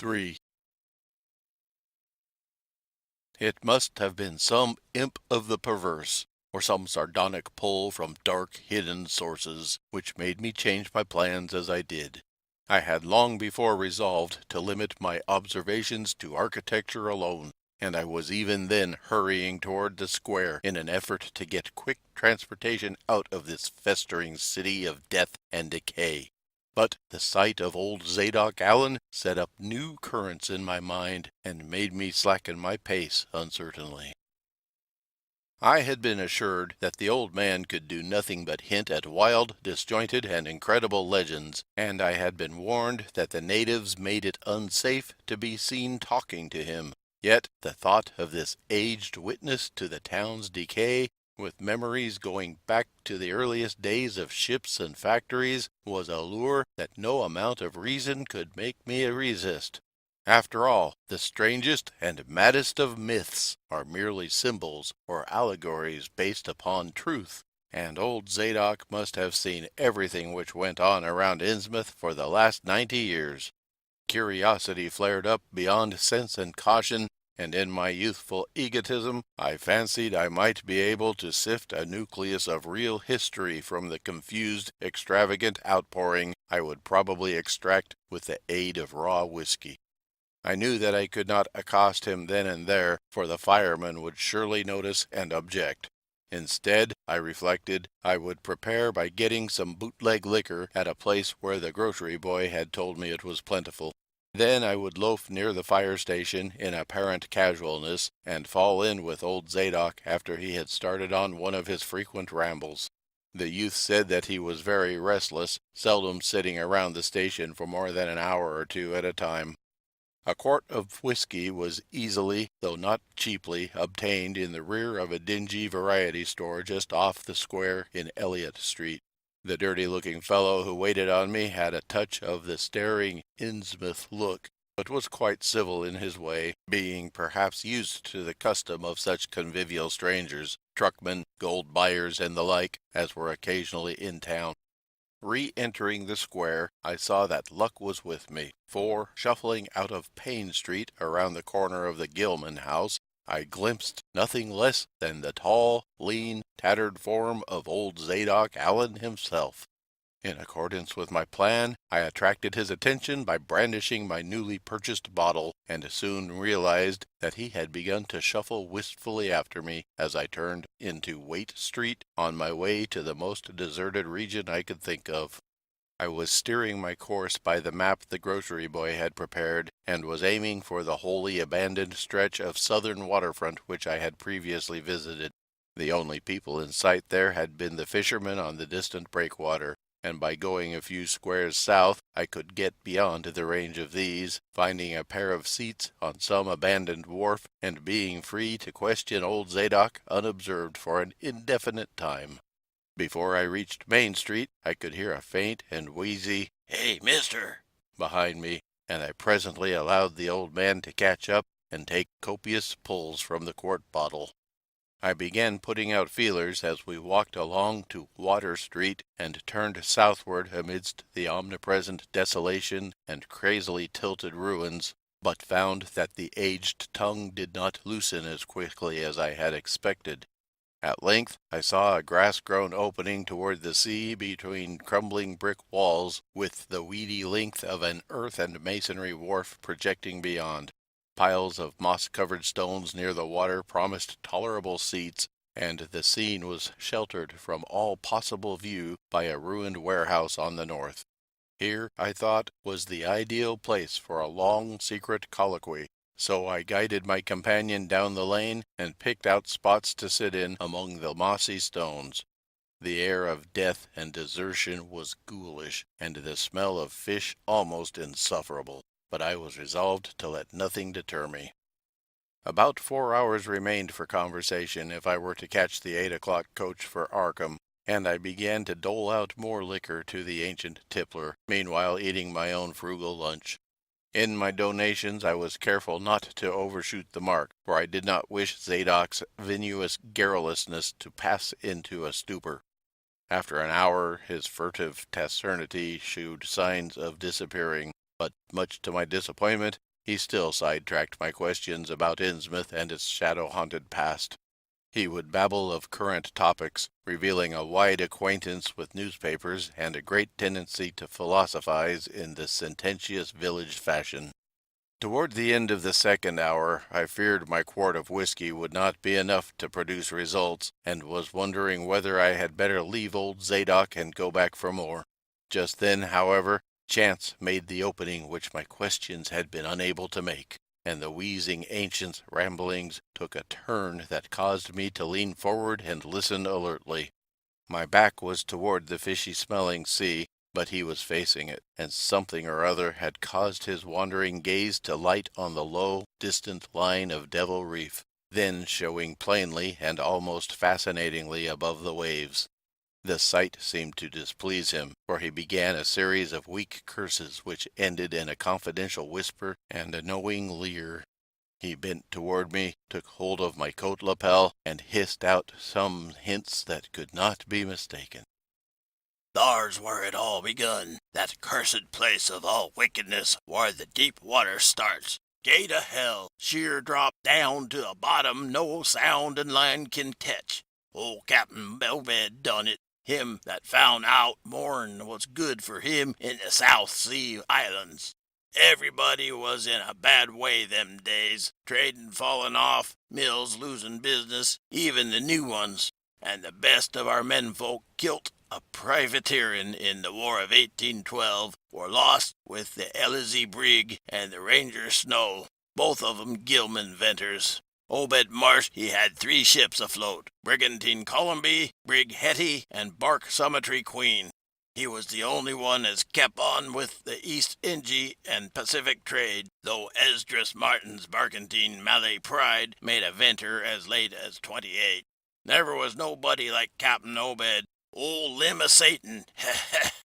3. It must have been some imp of the perverse, or some sardonic pull from dark hidden sources, which made me change my plans as I did. I had long before resolved to limit my observations to architecture alone, and I was even then hurrying toward the square in an effort to get quick transportation out of this festering city of death and decay. But the sight of old Zadok Allen set up new currents in my mind and made me slacken my pace uncertainly. I had been assured that the old man could do nothing but hint at wild, disjointed, and incredible legends, and I had been warned that the natives made it unsafe to be seen talking to him. Yet the thought of this aged witness to the town's decay, with memories going back to the earliest days of ships and factories, was a lure that no amount of reason could make me resist. After all, the strangest and maddest of myths are merely symbols or allegories based upon truth, and old Zadok must have seen everything which went on around Innsmouth for the last 90 years. Curiosity flared up beyond sense and caution, and in my youthful egotism I fancied I might be able to sift a nucleus of real history from the confused, extravagant outpouring I would probably extract with the aid of raw whiskey. I knew that I could not accost him then and there, for the firemen would surely notice and object. Instead, I reflected, I would prepare by getting some bootleg liquor at a place where the grocery boy had told me it was plentiful. Then I would loaf near the fire station in apparent casualness, and fall in with old Zadok after he had started on one of his frequent rambles. The youth said that he was very restless, seldom sitting around the station for more than an hour or two at a time. A quart of whiskey was easily, though not cheaply, obtained in the rear of a dingy variety store just off the square in Elliott Street. The dirty-looking fellow who waited on me had a touch of the staring Innsmouth look, but was quite civil in his way, being perhaps used to the custom of such convivial strangers, truckmen, gold buyers, and the like, as were occasionally in town. Re-entering the square, I saw that luck was with me, for, shuffling out of Payne Street around the corner of the Gilman house, I glimpsed nothing less than the tall, lean, tattered form of old Zadok Allen himself. In accordance with my plan, I attracted his attention by brandishing my newly purchased bottle, and soon realized that he had begun to shuffle wistfully after me as I turned into Waite Street on my way to the most deserted region I could think of. I was steering my course by the map the grocery boy had prepared, and was aiming for the wholly abandoned stretch of southern waterfront which I had previously visited. The only people in sight there had been the fishermen on the distant breakwater, and by going a few squares south I could get beyond the range of these, finding a pair of seats on some abandoned wharf, and being free to question old Zadok unobserved for an indefinite time. Before I reached Main Street I could hear a faint and wheezy "Hey, mister!" behind me, and I presently allowed the old man to catch up and take copious pulls from the quart bottle. I began putting out feelers as we walked along to Water Street and turned southward amidst the omnipresent desolation and crazily tilted ruins, but found that the aged tongue did not loosen as quickly as I had expected. At length I saw a grass-grown opening toward the sea between crumbling brick walls, with the weedy length of an earth and masonry wharf projecting beyond. Piles of moss-covered stones near the water promised tolerable seats, and the scene was sheltered from all possible view by a ruined warehouse on the north. Here, I thought, was the ideal place for a long, secret colloquy, so I guided my companion down the lane and picked out spots to sit in among the mossy stones. The air of death and desertion was ghoulish, and the smell of fish almost insufferable, but I was resolved to let nothing deter me. About 4 hours remained for conversation if I were to catch the 8 o'clock coach for Arkham, and I began to dole out more liquor to the ancient tippler, meanwhile eating my own frugal lunch. In my donations I was careful not to overshoot the mark, for I did not wish Zadok's vinous garrulousness to pass into a stupor. After an hour his furtive taciturnity shewed signs of disappearing, but much to my disappointment he still sidetracked my questions about Innsmouth and its shadow-haunted past. He would babble of current topics, revealing a wide acquaintance with newspapers and a great tendency to philosophize in the sententious village fashion. Toward the end of the second hour, I feared my quart of whiskey would not be enough to produce results, and was wondering whether I had better leave old Zadok and go back for more. Just then, however, chance made the opening which my questions had been unable to make, and the wheezing ancient's ramblings took a turn that caused me to lean forward and listen alertly. My back was toward the fishy-smelling sea, but he was facing it, and something or other had caused his wandering gaze to light on the low, distant line of Devil Reef, then showing plainly and almost fascinatingly above the waves. The sight seemed to displease him, for he began a series of weak curses which ended in a confidential whisper and a knowing leer. He bent toward me, took hold of my coat lapel, and hissed out some hints that could not be mistaken. "Thar's where it all begun, that cursed place of all wickedness where the deep water starts. Gate o' hell, sheer drop down to a bottom no sound and land kin tetch. Old Captain Obed done it, him that found out more'n was good for him in the South Sea Islands. Everybody was in a bad way them days, trading falling off, mills losing business, even the new ones, and the best of our menfolk kilt a privateerin' in the War of 1812 were lost with the Elizee brig and the Ranger Snow, both of 'em Gilman venters. Obed Marsh he had 3 ships afloat, Brigantine Columby, Brig Hetty, and bark Summitry Queen. He was the only one as kep on with the East Ingy and Pacific trade, though Esdras Martin's barkentine Malay Pride made a venter as late as 28. Never was nobody like Captain Obed. Old limb o' Satan,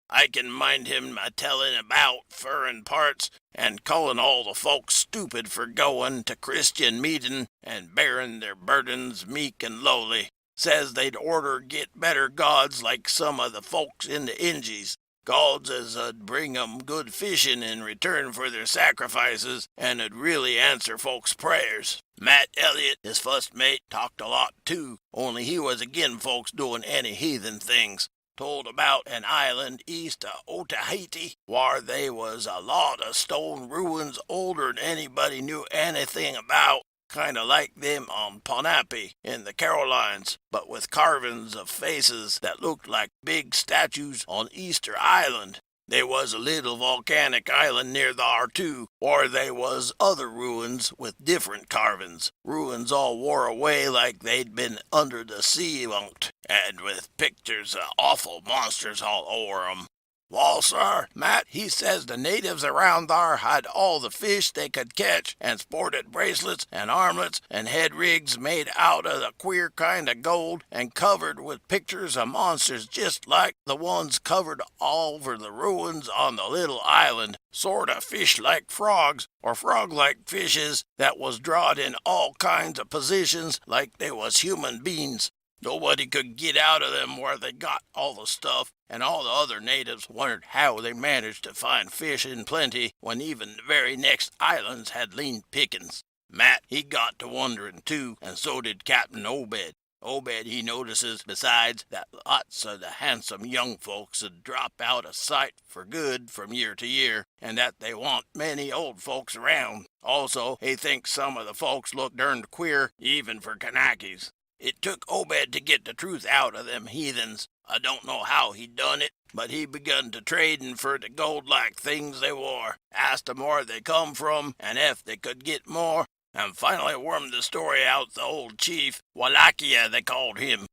I can mind him a-tellin' about furrin parts, and callin' all the folks stupid for goin' to Christian meetin' and bearin' their burdens meek and lowly. Says they'd orter git better gods like some o' the folks in the Ingies, gods as 'ud bring 'em good fishin' in return for their sacrifices, and 'ud really answer folks' prayers. Matt Elliott, his fust mate, talked a lot too, only he was agin folks doin' any heathen things. Told about an island east o' Otaheite, whar they was a lot o' stone ruins older'n anybody knew anything about, kind o' like them on Ponape in the Carolines, but with carvin's of faces that looked like big statues on Easter Island. They was a little volcanic island near thar, too, whar they was other ruins with different carvin's, ruins all wore away like they'd been under the sea onct, and with pictures of awful monsters all o'er 'em. Wall, sir, Matt, he says the natives around thar had all the fish they could catch, and sported bracelets and armlets and head rigs made out of the queer kind of gold, and covered with pictures of monsters just like the ones covered all over the ruins on the little island, sort of fish-like frogs, or frog-like fishes, that was drawed in all kinds of positions like they was human beings. Nobody could git out of them where they got all the stuff, and all the other natives wondered how they managed to find fish in plenty when even the very next islands had lean pickin's. Matt, he got to wonderin' too, and so did Captain Obed. Obed, he notices, besides, that lots of the handsome young folks 'd drop out of sight for good from year to year, and that they want many old folks around. Also, he thinks some of the folks look derned queer, even for Kanakies. It took Obed to get the truth out of them heathens. I don't know how he done it, but he begun to tradin' for the gold-like things they wore, asked 'em where they come from, and ef they could get more, and finally wormed the story out the old chief, Wallachia they called him.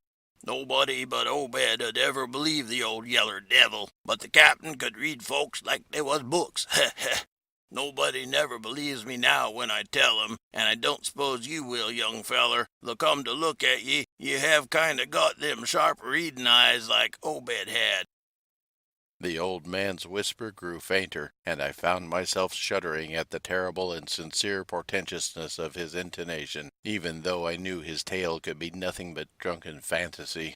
Nobody but Obed 'ud ever believe the old yeller devil, but the captain could read folks like they was books. Nobody never believes me now when I tell 'em, and I don't s'pose you will, young feller, though come to look at ye, you have kind of got them sharp readin' eyes like Obed had." The old man's whisper grew fainter, and I found myself shuddering at the terrible and sincere portentousness of his intonation, even though I knew his tale could be nothing but drunken fantasy.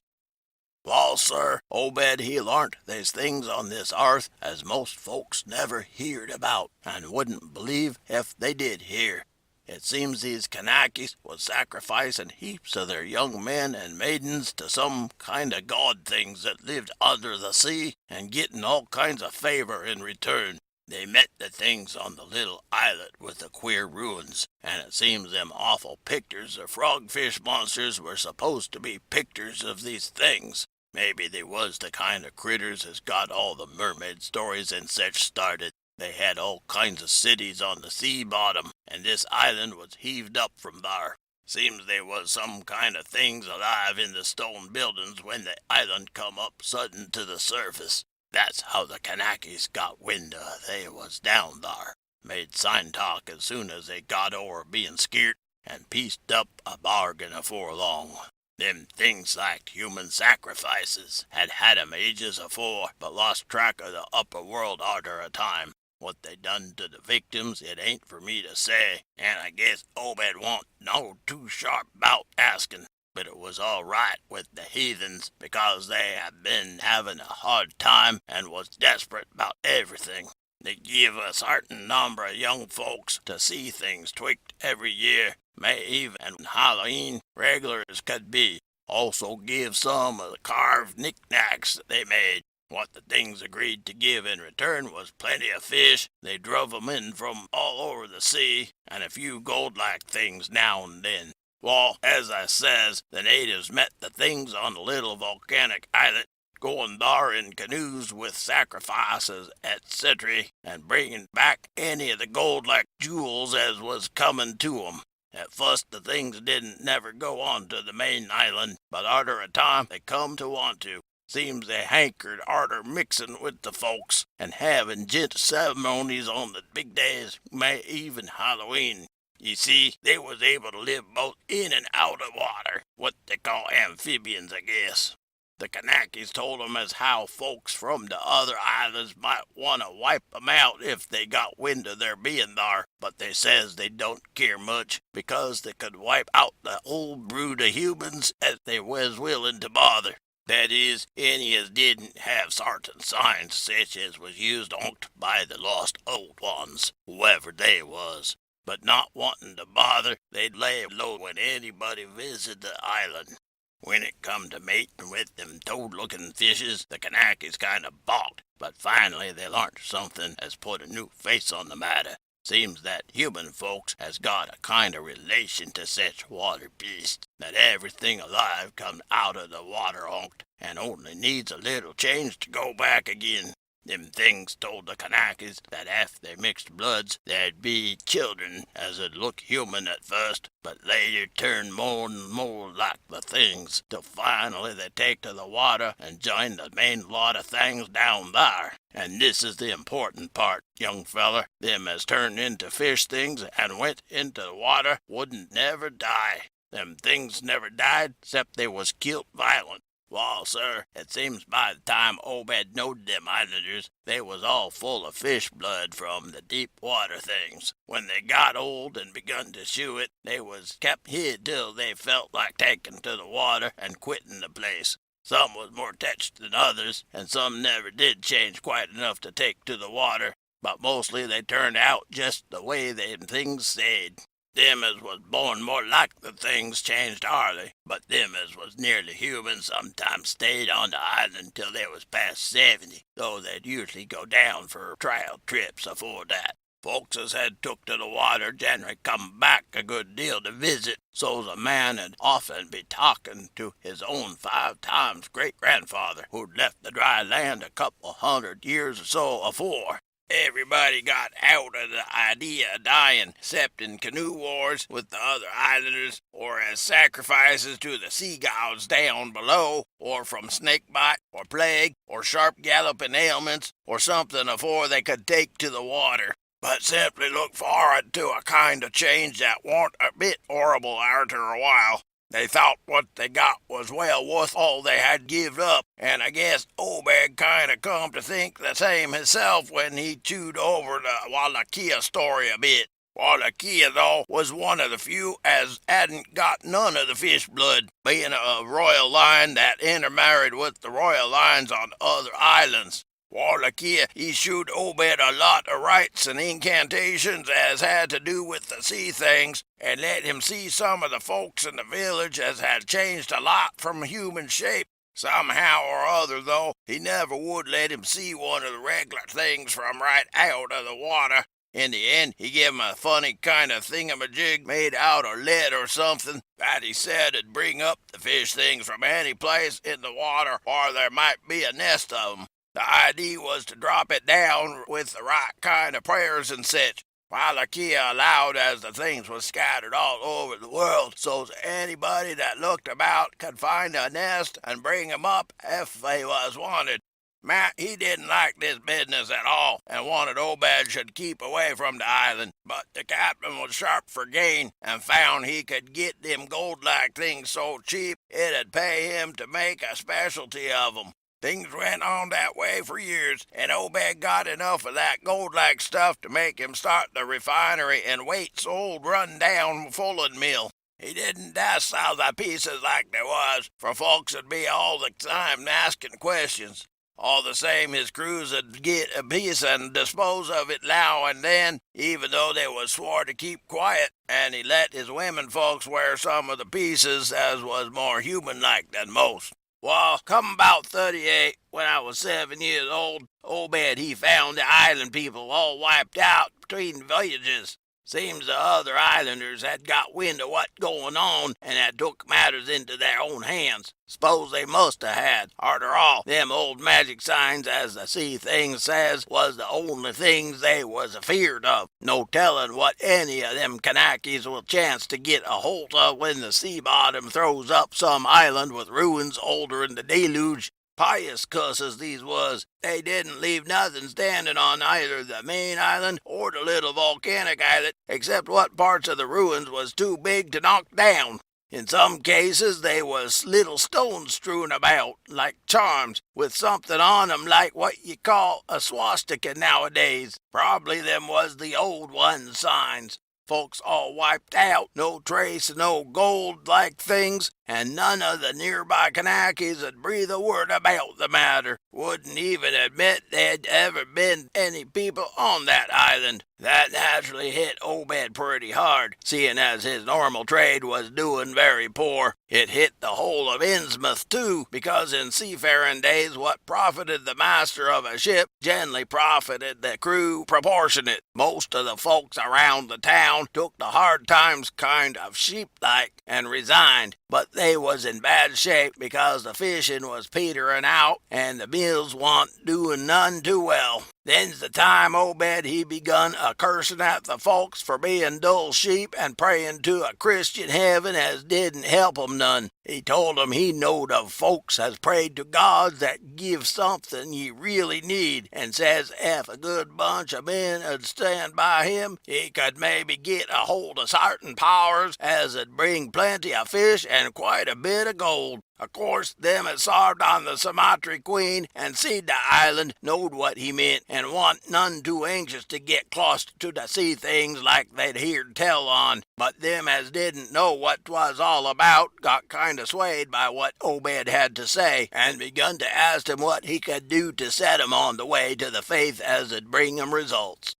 Well, sir, Obed he learnt there's things on this earth as most folks never heerd about, and wouldn't believe if they did hear. It seems these Kanakies was sacrificing heaps of their young men and maidens to some kind of god things that lived under the sea, and getting all kinds of favor in return. They met the things on the little islet with the queer ruins, and it seems them awful pictures of frogfish monsters were supposed to be pictures of these things. Maybe they was the kind of critters as got all the mermaid stories and such started. They had all kinds of cities on the sea bottom, and this island was heaved up from thar. Seems they was some kind of things alive in the stone buildings when the island come up sudden to the surface. That's how the Kanakies got wind they was down thar. Made sign talk as soon as they got over being skeert, and pieced up a bargain afore long. Them things like human sacrifices had 'em ages afore, but lost track of the upper world arter a time. What they done to the victims it ain't for me to say, and I guess Obed wa'n't no too sharp 'bout askin'. But it was all right with the heathens, because they had been having a hard time and was desperate about everything. They give a certain number of young folks to see things twict every year, May Eve and Halloween, regular as could be. Also give some of the carved knickknacks that they made. What the things agreed to give in return was plenty of fish. They druv 'em in from all over the sea, and a few gold-like things now and then. Well, as I says, the natives met the things on the little volcanic islet, going thar in canoes with sacrifices, etc., and bringing back any of the gold-like jewels as was comin' to 'em. At fust the things didn't never go on to the main island, but arter a time they come to want to. Seems they hankered arter mixin' with the folks, and havin' gent ceremonies on the big days, May Eve and Halloween. You see, they was able to live both in and out of water, what they call amphibians, I guess. The Kanakies told 'em as how folks from the other islands might want to wipe 'em out if they got wind of their being thar, but they says they don't care much, because they could wipe out the whole brood of humans as they was willing to bother. That is, any as didn't have sartain signs such as was used on't by the lost old ones, whoever they was. But not wantin' to bother, they'd lay low when anybody visited the island. When it come to mating with them toad-looking fishes, the Kanakies kind of balked, but finally they learnt something as put a new face on the matter. Seems that human folks has got a kind of relation to such water beasts, that everything alive comes out of the water onct, and only needs a little change to go back again. Them things told the Kanakies that ef they mixed bloods, there'd be children as 'ud look human at first, but later turn more and more like the things, till finally they take to the water and join the main lot of things down thar. And this is the important part, young feller. Them as turned into fish things and went into the water wouldn't never die. Them things never died, 'cept they was kilt violent. Wall, sir, it seems by the time Obed knowed them islanders, they was all full of fish blood from the deep water things. When they got old and begun to chew it, they was kept hid till they felt like taking to the water and quitting the place. Some was more tetched than others, and some never did change quite enough to take to the water, but mostly they turned out just the way them things said. Them as was born more like the things changed hardly, but them as was nearly human sometimes stayed on the island till they was past 70, though they'd usually go down for trial trips afore that. Folks as had took to the water generally come back a good deal to visit, so's a man 'ud often be talkin' to his own 5 times great-grandfather, who'd left the dry land a couple 100 years or so afore. Everybody got out of the idea of dying, 'cept in canoe wars with the other islanders, or as sacrifices to the sea gods down below, or from snake bite, or plague, or sharp galloping ailments, or something afore they could take to the water. But simply look for'ard to a kind of change that warn't a bit horrible arter a while. They thought what they got was well worth all they had give up, and I guess Obed kind of come to think the same himself when he chewed over the Wallachia story a bit. Wallachia, though, was one of the few as hadn't got none of the fish blood, being a royal line that intermarried with the royal lines on other islands. Wallachia, he shewed Obed a lot of rites and incantations as had to do with the sea things, and let him see some of the folks in the village as had changed a lot from human shape. Somehow or other, though, he never would let him see one of the regular things from right out of the water. In the end, he gave him a funny kind of thingamajig made out of lead or something that he said 'ud bring up the fish things from any place in the water where there might be a nest of 'em. The idea was to drop it down with the right kind of prayers and such. Wallachia allowed as the things was scattered all over the world, so's anybody that looked about could find a nest and bring 'em up if they was wanted. Matt, he didn't like this business at all, and wanted Obed should keep away from the island, but the captain was sharp for gain, and found he could get them gold-like things so cheap it'd pay him to make a specialty of 'em. Things went on that way for years, and Obed got enough of that gold-like stuff to make him start the refinery in Waite's old run-down fulling mill. He didn't dust all the pieces like they was, for folks 'ud be all the time asking questions. All the same, his crews 'ud get a piece and dispose of it now and then, even though they was swore to keep quiet, and he let his women folks wear some of the pieces as was more human-like than most. Well, come about 38, when I was 7 years old, Obed he found the island people all wiped out between voyages. Seems the other islanders had got wind of what going on, and had took matters into their own hands. S'pose they must have had. Arter all, them old magic signs, as the sea things says, was the only things they was afeard of. No telling what any of them Kanakies will chance to get a holt of when the sea bottom throws up some island with ruins older'n the deluge. Pious cusses these was. They didn't leave nothing standing on either the main island or the little volcanic islet, except what parts of the ruins was too big to knock down. In some cases they was little stones strewn about, like charms, with something on 'em like what you call a swastika nowadays. Probably them was the old ones' signs. Folks all wiped out, no trace of no gold-like things, and none of the nearby Kanakies 'ud breathe a word about the matter. Wouldn't even admit there'd ever been any people on that island. That naturally hit Obed pretty hard, seeing as his normal trade was doing very poor. It hit the whole of Innsmouth, too, because in seafaring days what profited the master of a ship generally profited the crew proportionate. Most of the folks around the town took the hard times kind of sheep-like and resigned, but they was in bad shape because the fishing was petering out and the mills wa'n't doing none too well. Then's the time Obed he begun a cursin' at the folks for being dull sheep and prayin' to a Christian heaven as didn't help 'em none. He told 'em he knowed of folks as prayed to gods that give something ye really need, and says ef a good bunch of men 'ud stand by him, he could maybe git a hold of sartin powers as 'ud bring plenty of fish and quite a bit of gold. Of course, them as sarved on the Sumatry Queen and seed the island knowed what he meant, and wa'n't none too anxious to get clost to the sea things like they'd heerd tell on. But them as didn't know what 'twas all about got kind of swayed by what Obed had to say, and begun to ask him what he could do to set 'em on the way to the faith as 'ud bring 'em results.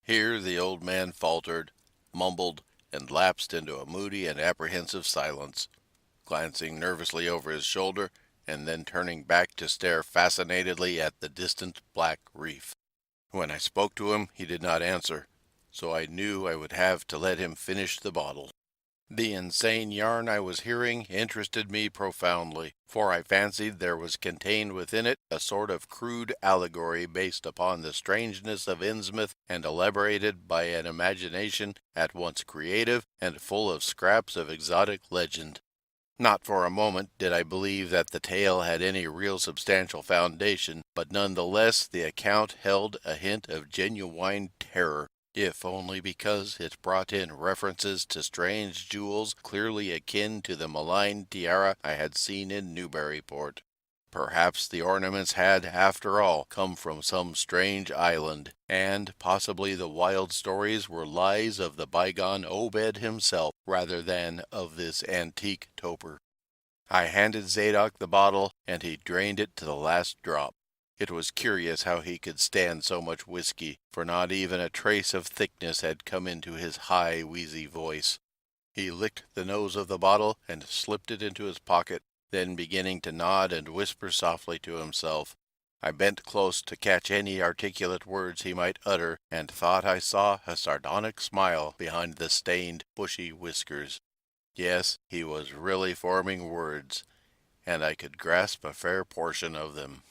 Here the old man faltered, mumbled, and lapsed into a moody and apprehensive silence, glancing nervously over his shoulder, and then turning back to stare fascinatedly at the distant black reef. When I spoke to him, he did not answer, so I knew I would have to let him finish the bottle. The insane yarn I was hearing interested me profoundly, for I fancied there was contained within it a sort of crude allegory based upon the strangeness of Innsmouth and elaborated by an imagination at once creative and full of scraps of exotic legend. Not for a moment did I believe that the tale had any real substantial foundation, but none the less the account held a hint of genuine terror, if only because it brought in references to strange jewels clearly akin to the malign tiara I had seen in Newburyport. Perhaps the ornaments had, after all, come from some strange island, and possibly the wild stories were lies of the bygone Obed himself rather than of this antique toper. I handed Zadok the bottle, and he drained it to the last drop. It was curious how he could stand so much whiskey, for not even a trace of thickness had come into his high, wheezy voice. He licked the nose of the bottle and slipped it into his pocket, then beginning to nod and whisper softly to himself. I bent close to catch any articulate words he might utter, and thought I saw a sardonic smile behind the stained, bushy whiskers. Yes, he was really forming words, and I could grasp a fair portion of them.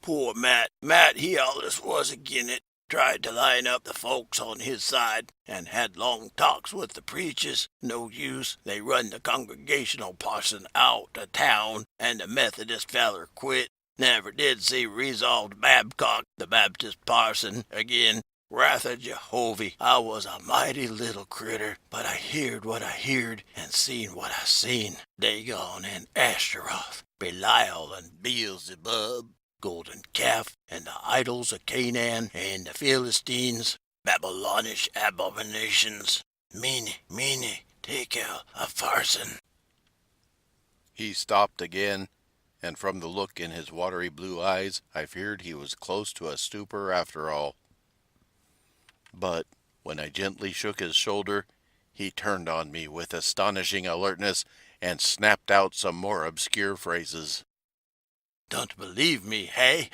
Poor Matt, he allus was agin it. Tried to line up the folks on his side, and had long talks with the preachers. No use. They run the Congregational parson out of town, and the Methodist feller quit. Never did see Resolved Babcock, the Baptist parson, again. Wrath of Jehovah, I was a mighty little critter, but I heerd what I heerd, and seen what I seen. Dagon and Ashtaroth, Belial and Beelzebub, golden calf, and the idols of Canaan and the Philistines, Babylonish abominations. Mene, tekel, upharsin. He stopped again, and from the look in his watery blue eyes, I feared he was close to a stupor after all. But when I gently shook his shoulder, he turned on me with astonishing alertness and snapped out some more obscure phrases. Don't believe me, hey?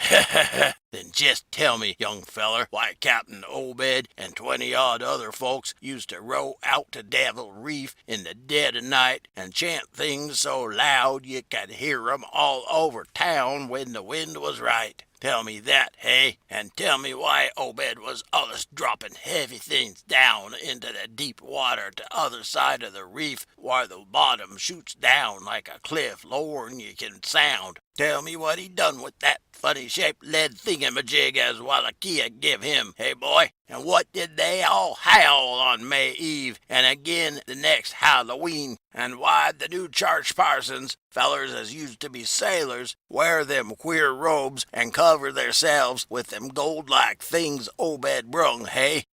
Then just tell me, young feller, why Captain Obed and 20-odd other folks used to row out to Devil Reef in the dead of night and chant things so loud you could hear 'em all over town when the wind was right. Tell me that, hey? And tell me why Obed was allus dropping heavy things down into the deep water to other side of the reef where the bottom shoots down like a cliff lower'n you can sound. Tell me what he done with that funny-shaped lead thingamajig as Wallachia give him, hey boy? And what did they all howl on May Eve and again the next Halloween? And why'd the new church parsons, fellers as used to be sailors, wear them queer robes and cover theirselves with them gold-like things Obed brung, hey?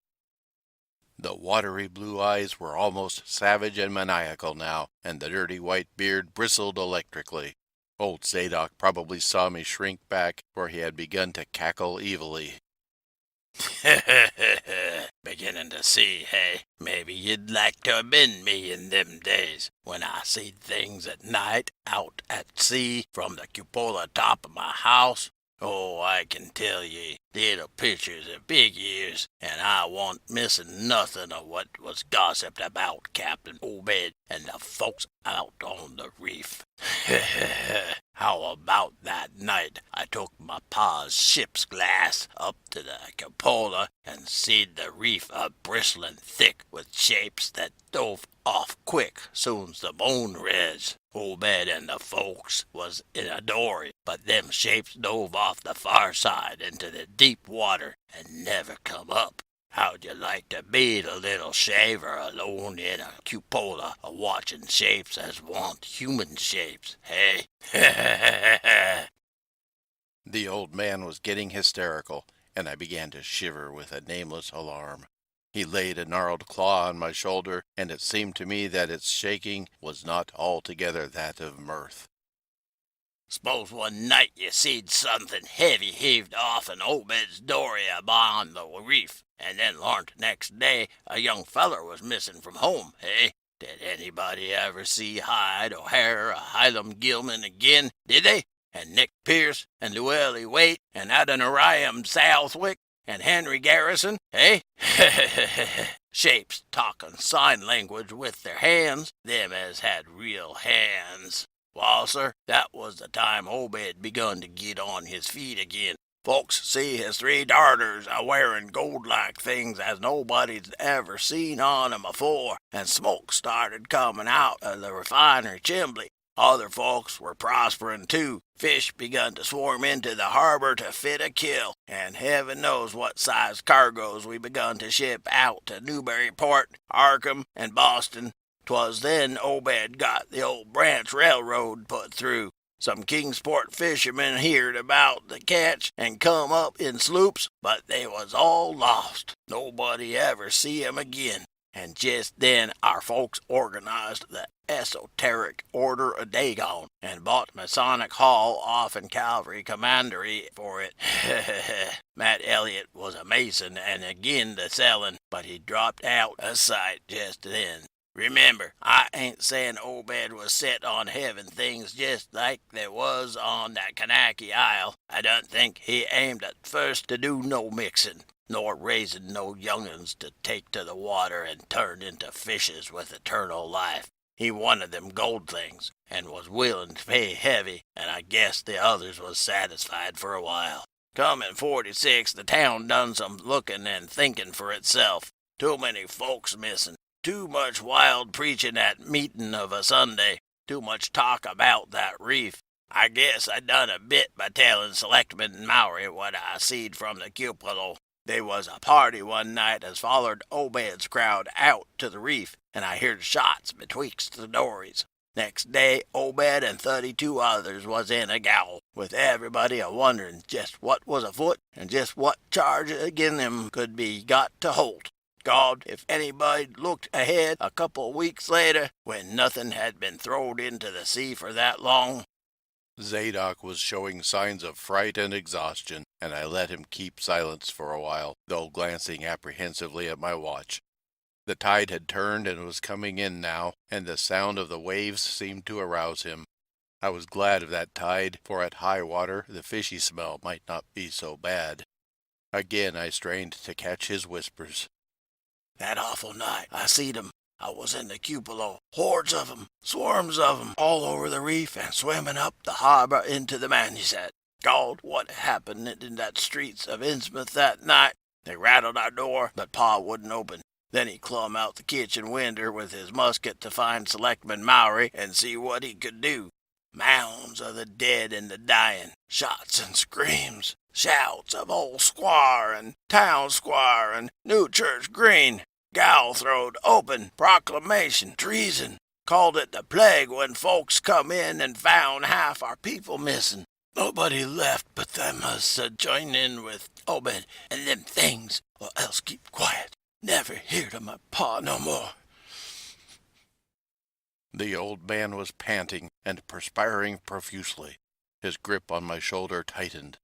The watery blue eyes were almost savage and maniacal now, and the dirty white beard bristled electrically. Old Zadok probably saw me shrink back, for he had begun to cackle evilly. Beginning to see, hey? Maybe you'd like to have been me in them days, when I seed things at night out at sea from the cupola top of my house. Oh, I can tell ye, little pictures of big ears, and I wa'n't missing nothing of what was gossiped about Captain Obed and the folks out on the reef. How about that night I took my pa's ship's glass up to the cupola and seed the reef a-bristling thick with shapes that dove off quick soon's the moon riz. Obed and the folks was in a dory, but them shapes dove off the far side into the deep water and never come up. How'd you like to be the little shaver alone in a cupola a-watching shapes as want human shapes, hey? The old man was getting hysterical, and I began to shiver with a nameless alarm. He laid a gnarled claw on my shoulder, and it seemed to me that its shaking was not altogether that of mirth. S'pose one night you seed something heavy heaved off an Obed's dory abon the reef, and then larnt next day a young feller was missing from home, hey? Did anybody ever see Hyde O'Hare or Hiram Gilman again, did they? And Nick Pierce, and Llewellyn Waite, and Adoniram Southwick, and Henry Garrison, eh? Shapes talking sign language with their hands, them as had real hands. Wall, sir, that was the time Obed begun to git on his feet again. Folks see his 3 darters a-wearing gold-like things as nobody's ever seen on 'em afore, and smoke started comin' out of the refinery chimbley. Other folks were prosperin' too. Fish begun to swarm into the harbor to fit a kill, and heaven knows what size cargoes we begun to ship out to Newburyport, Arkham, and Boston. 'Twas then Obed got the old branch railroad put through. Some Kingsport fishermen heerd about the catch and come up in sloops, but they was all lost. Nobody ever see 'em again. And just then our folks organized the Esoteric Order o' Dagon and bought Masonic Hall off in Calvary Commandery for it. Matt Elliott was a Mason and agin the sellin', but he dropped out of sight just then. Remember, I ain't saying Obed was set on having things just like they was on that Kanaki Isle. I don't think he aimed at first to do no mixin', nor raising no young'uns to take to the water and turn into fishes with eternal life. He wanted them gold things, and was willin' to pay heavy, and I guess the others was satisfied for a while. Come in '46, the town done some lookin' and thinkin' for itself. Too many folks missin'. Too much wild preachin' at meetin' of a Sunday. Too much talk about that reef. I guess I done a bit by tellin' Selectman Mowry what I seed from the cupola. They was a party one night as follered Obed's crowd out to the reef, and I heard shots betwixt the dories. Next day, Obed and 32 others was in a gaol, with everybody a-wonderin' just what was afoot and just what charge agin them could be got to Holt. God, if anybody looked ahead a couple weeks later, when nothing had been throwed into the sea for that long. Zadok was showing signs of fright and exhaustion, and I let him keep silence for a while, though glancing apprehensively at my watch. The tide had turned and was coming in now, and the sound of the waves seemed to arouse him. I was glad of that tide, for at high water the fishy smell might not be so bad. Again I strained to catch his whispers. That awful night, I seed 'em. I was in the cupola. Hordes of 'em, swarms of 'em, all over the reef and swimming up the harbor into the Manusat. God, what happened in that streets of Innsmouth that night? They rattled our door, but Pa wouldn't open. Then he clumb out the kitchen winder with his musket to find Selectman Mowry and see what he could do. Mounds of the dead and the dying, shots and screams, shouts of old squire and town squire and New Church Green. Gaol throwed open, proclamation, treason. Called it the plague when folks come in and found half our people missing. Nobody left but them us join in with Obed and them things, or else keep quiet. Never heard of my pa no more. The old man was panting and perspiring profusely. His grip on my shoulder tightened.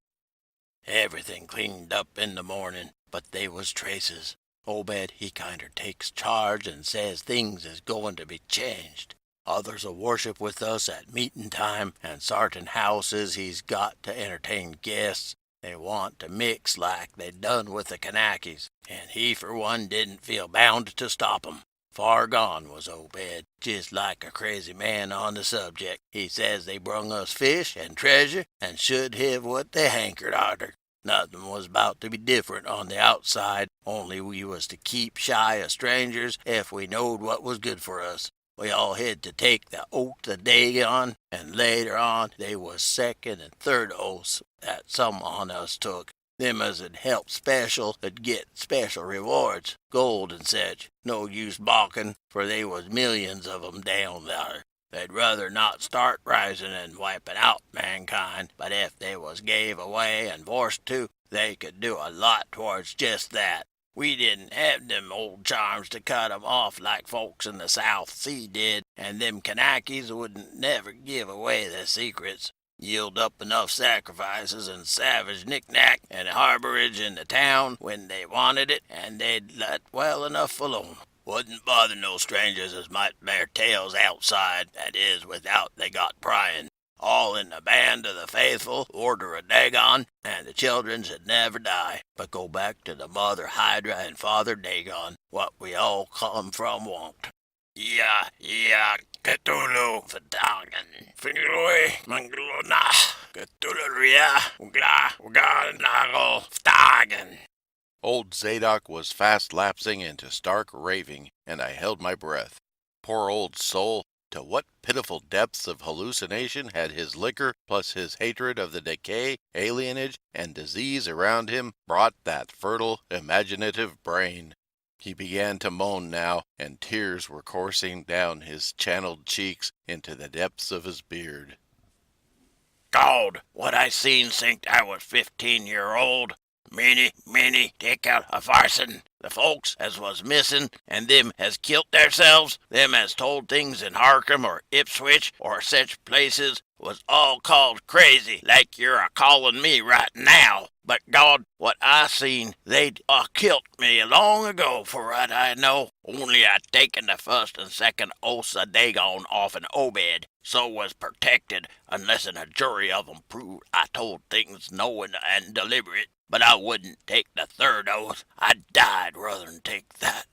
Everything cleaned up in the morning, but they was traces. Obed, he kinder takes charge and says things is going to be changed. Others'll worship with us at meetin' time, and sartain houses he's got to entertain guests. They want to mix like they done with the Kanakis, and he for one didn't feel bound to stop 'em. Far gone was Obed, just like a crazy man on the subject. He says they brung us fish and treasure, and should have what they hankered arter. Nothing was about to be different on the outside, only we was to keep shy of strangers ef we knowed what was good for us. We all had to take the oath of Dagon, and later on they was second and third oaths that some on us took. Them as 'd help special 'd get special rewards, gold and sech. No use balkin', for they was millions of 'em down there. They'd rather not start rising and wiping out mankind, but if they was gave away and forced to, they could do a lot towards just that. We didn't have them old charms to cut 'em off like folks in the South Sea did, and them Kanakis wouldn't never give away their secrets. Yield up enough sacrifices and savage knick-knack and harborage in the town when they wanted it, and they'd let well enough alone. Wouldn't bother no strangers as might bear tales outside, that is, without they got pryin'. All in the band of the faithful, Order of Dagon, and the children should never die, but go back to the Mother Hydra and Father Dagon, what we all come from want. Ya, Cthulhu, Fadagan, Fingloi, Manglona, Cthulhuria, Uganago, Fdagan. Old Zadok was fast lapsing into stark raving, and I held my breath. Poor old soul, to what pitiful depths of hallucination had his liquor, plus his hatred of the decay, alienage, and disease around him, brought that fertile, imaginative brain? He began to moan now, and tears were coursing down his channeled cheeks into the depths of his beard. God, what I seen since I was 15-year-old. Many, take out a farcin'. The folks as was missin', and them as kilt theirselves, them as told things in Harkham or Ipswich or such places, was all called crazy, like you're a-callin' me right now. But God, what I seen, they'd kilt me long ago, for what I know. Only I'd taken the first and second oaths a dagon off an Obed, so was protected, unless a jury of 'em proved I told things knowin' and deliberate. But I wouldn't take the third oath. I died ruther'n take that.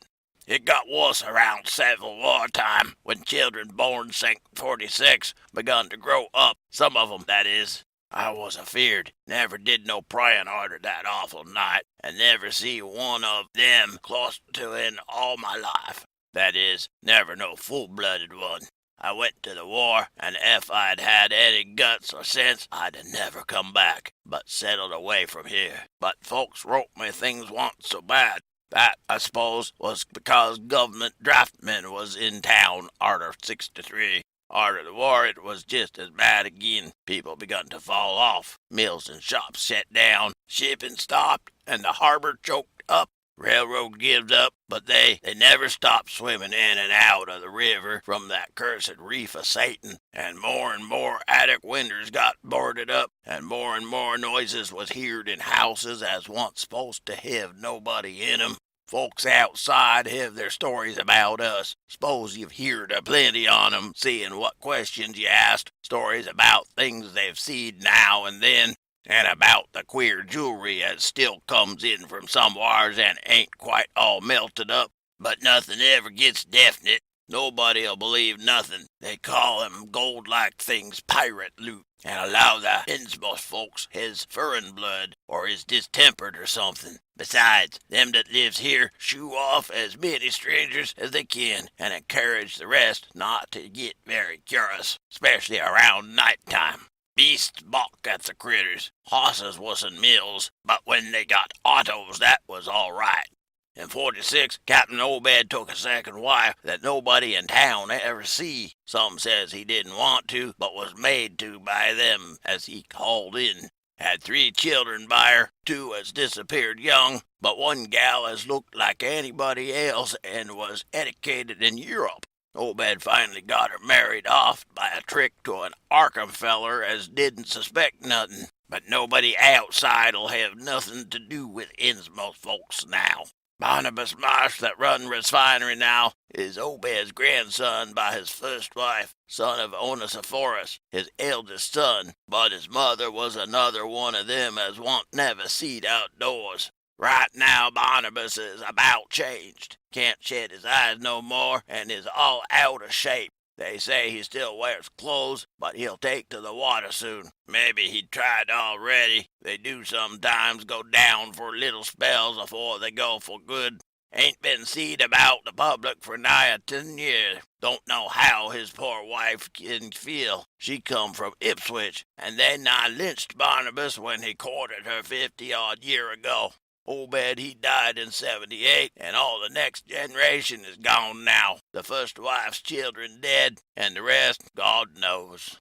It got wuss around Civil War time, when children born since '46 begun to grow up, some of 'em, that is. I was afeard, never did no pryin' arter that awful night, and never see one of them close to in all my life. That is, never no full-blooded one. I went to the war, and ef I'd had any guts or sense, I'd never come back, but settled away from here. But folks wrote me things wa'n't so bad. That, I suppose, was because government draftmen was in town arter '63. Arter the war it was just as bad agin. People begun to fall off. Mills and shops shut down. Shipping stopped, and the harbor choked up. Railroad gives up, but they never stopped swimming in and out of the river from that cursed reef of Satan, and more attic windows got boarded up, and more noises was heard in houses as wa'n't supposed to hev nobody in 'em. Folks outside hev their stories about us. S'pose you've heerd a plenty on 'em, seein' what questions you asked. Stories about things they've seed now and then, and about the queer jewelry as still comes in from somewheres and ain't quite all melted up. But nothing ever gets definite. Nobody'll believe nothing. They call them gold-like things pirate loot, and allow the Innsmouth folks his furrin blood, or is distempered or something. Besides, them that lives here shoo off as many strangers as they can, and encourage the rest not to get very cur'ous, especially around night time. Beasts balk at the critters. Hosses wasn't mills, but when they got autos, that was all right. In '46, Captain Obed took a second wife that nobody in town ever see. Some says he didn't want to, but was made to by them as he called in. Had 3 children by her, 2 as disappeared young, but one gal as looked like anybody else and was educated in Europe. Obed finally got her married off by a trick to an Arkham feller as didn't suspect nothing. But nobody outside'll have nothing to do with Innsmouth folks now. Barnabas Marsh that run refinery now is Obed's grandson by his first wife, son of Onesiphorus, his eldest son, but his mother was another one of them as wa'n't never seed outdoors. Right now Barnabas is about changed. Can't shed his eyes no more, and is all out of shape. They say he still wears clothes, but he'll take to the water soon. Maybe he tried already. They do sometimes go down for little spells afore they go for good. Ain't been seed about the public for nigh 10 years. Don't know how his poor wife can feel. She come from Ipswich, and they nigh lynched Barnabas when he courted her 50-odd year ago. Obed he died in '78, and all the next generation is gone now. The first wife's children dead, and the rest God knows.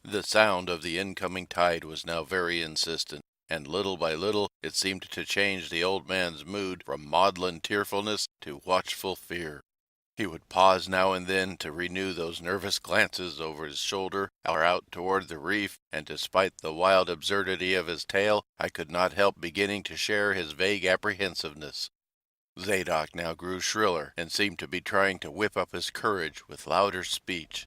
The sound of the incoming tide was now very insistent, and little by little it seemed to change the old man's mood from maudlin tearfulness to watchful fear. He would pause now and then to renew those nervous glances over his shoulder or out toward the reef, and despite the wild absurdity of his tale, I could not help beginning to share his vague apprehensiveness. Zadok now grew shriller, and seemed to be trying to whip up his courage with louder speech.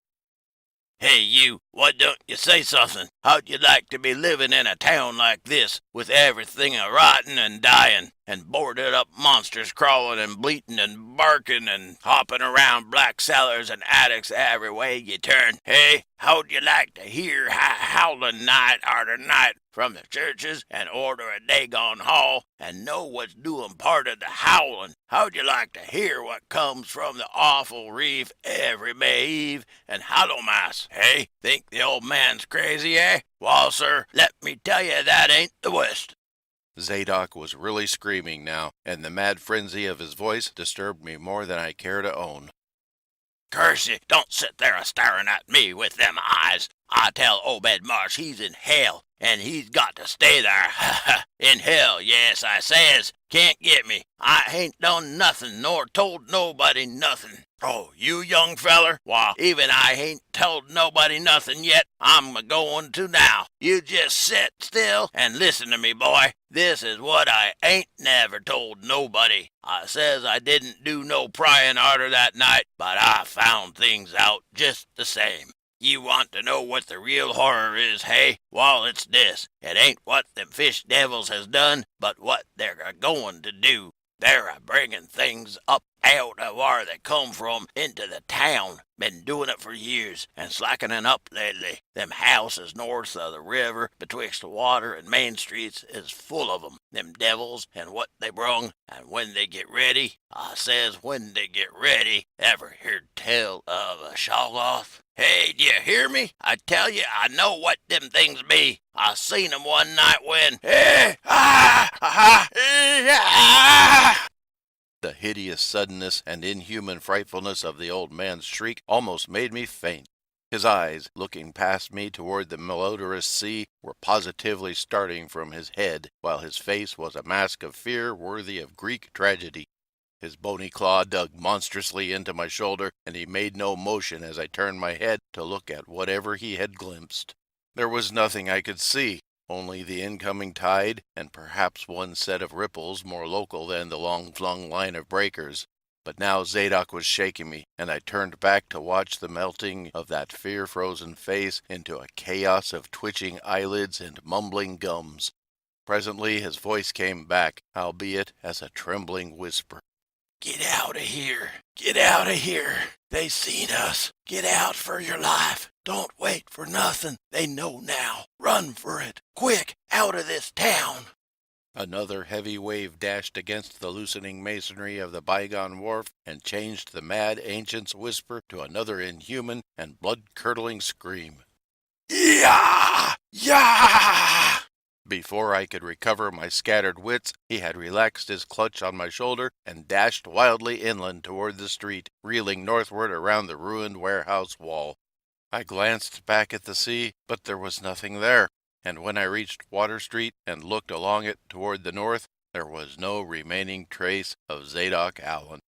Hey, you, why don't you say something? How'd you like to be living in a town like this, with everything a-rotting and dying, and boarded-up monsters crawling and bleating and barking and hopping around black cellars and attics every way you turn? Hey, how'd you like to hear howling night arter night from the churches and order a dagon hall and know what's doing part of the howling? How'd you like to hear what comes from the awful reef every May Eve and Hallowmas? Hey, think the old man's crazy, eh? Well, sir, let me tell you that ain't the worst. Zadok was really screaming now, and the mad frenzy of his voice disturbed me more than I care to own. Curse you, don't sit there a-staring at me with them eyes. I tell Obed Marsh he's in hell, and he's got to stay there. In hell, yes, I says. Can't get me. I ain't done nothing nor told nobody nothing. Oh, you young feller? Why, even I ain't told nobody nothing yet. I'm a-going to now. You just sit still and listen to me, boy. This is what I ain't never told nobody. I says I didn't do no prying arter that night, but I found things out just the same. You want to know what the real horror is, hey? Well, it's this. It ain't what them fish devils has done, but what they're a-going to do. They're a-bringing things up out of where they come from into the town. Been doing it for years, and slackening up lately. Them houses north of the river, betwixt Water and Main Streets, is full of 'em. Them devils, and what they brung, and when they get ready. I says when they get ready. Ever heard tell of a Shoggoth? Hey, do you hear me? I tell you, I know what them things be. I seen 'em one night when... The hideous suddenness and inhuman frightfulness of the old man's shriek almost made me faint. His eyes, looking past me toward the malodorous sea, were positively starting from his head, while his face was a mask of fear worthy of Greek tragedy. His bony claw dug monstrously into my shoulder, and he made no motion as I turned my head to look at whatever he had glimpsed. There was nothing I could see, only the incoming tide, and perhaps one set of ripples more local than the long-flung line of breakers. But now Zadok was shaking me, and I turned back to watch the melting of that fear-frozen face into a chaos of twitching eyelids and mumbling gums. Presently his voice came back, albeit as a trembling whisper. Get out of here. Get out of here. They seen us. Get out for your life. Don't wait for nothing. They know now. Run for it. Quick, out of this town. Another heavy wave dashed against the loosening masonry of the bygone wharf and changed the mad ancient's whisper to another inhuman and blood-curdling scream. Yah! Yah! Before I could recover my scattered wits, he had relaxed his clutch on my shoulder and dashed wildly inland toward the street, reeling northward around the ruined warehouse wall. I glanced back at the sea, but there was nothing there, and when I reached Water Street and looked along it toward the north, there was no remaining trace of Zadok Allen.